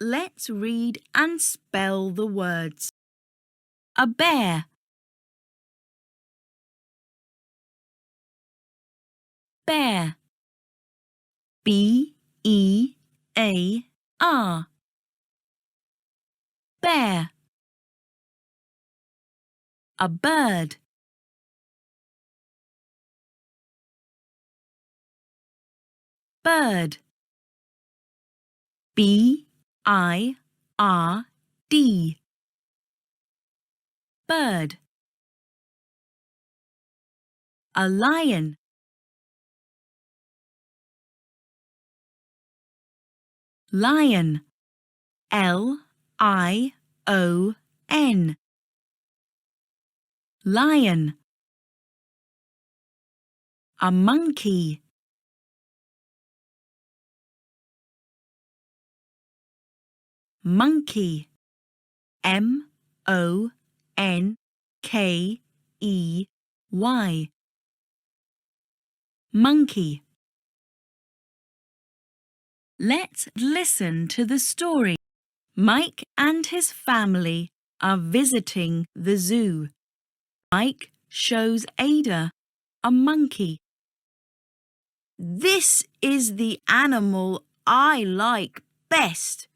let's read and spell the words. A bear. Bear. B-E-A-R. Bear. A bird. Bird. B-I-R-D. Bird. A lion. Lion. L-I-O-N. Lion. A monkey. Monkey. M-O-N-K-E-Y. Monkey. Let's listen to the story. Mike and his family are visiting the zoo. Mike shows Ada a monkey. This is the animal I like best.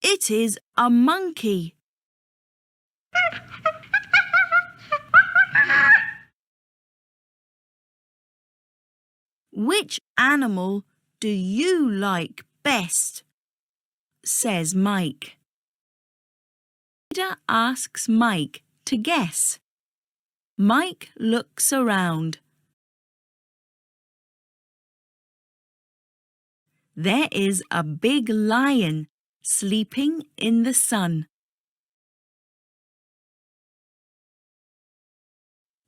It is a monkey. Which animal do you like best? Says Mike. Ada asks Mike to guess. Mike looks around. There is a big lion sleeping in the sun.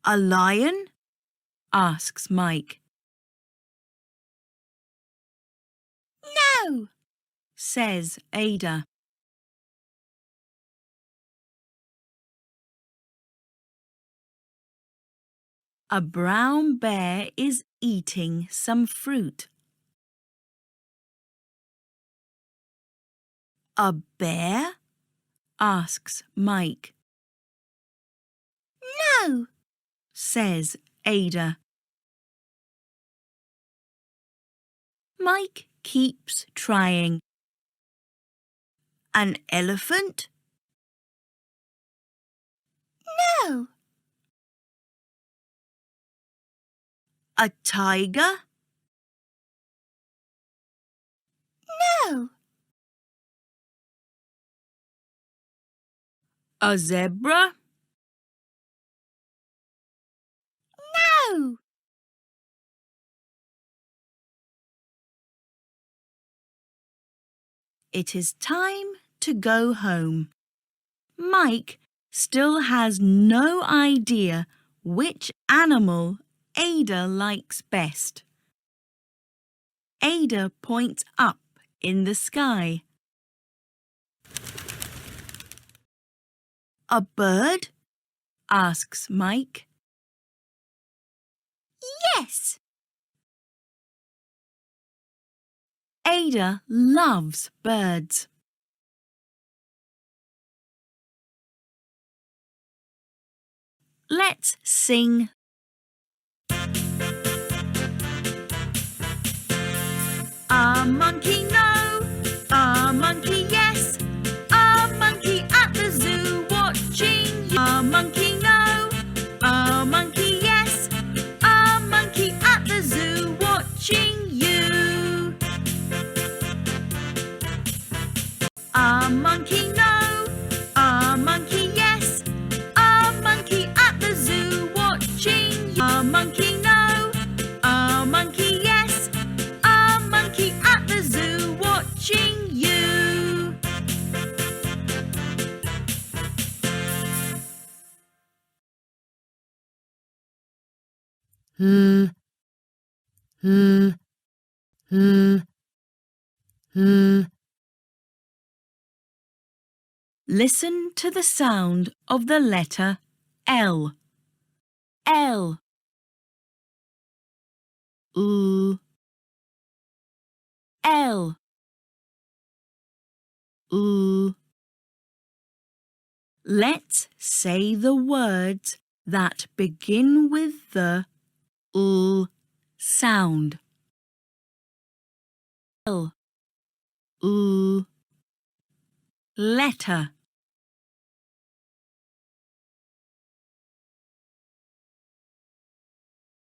A lion? Asks Mike. No, says Ada. A brown bear is eating some fruit. A bear? Asks Mike. No, says Ada. Mike keeps trying. An elephant? No. A tiger? No. A zebra? No. It is time to go home. Mike still has no idea which animal Ada likes best. Ada points up in the sky. A bird? Asks Mike. Yes. Ada loves birds. Let's sing. A monkey no, a monkey yes, a monkey at the zoo watching you. A monkey no, a monkey yes, a monkey at the zoo watching you. A monkey no, a monkey yes, a monkey at the zoo watching you. A monkey no, a monkey yes, a monkey at the zoo watching you. L, l, l, l. Listen to the sound of the letter L. L. L. L. L. Let's say the words that begin with the L sound. L. Letter.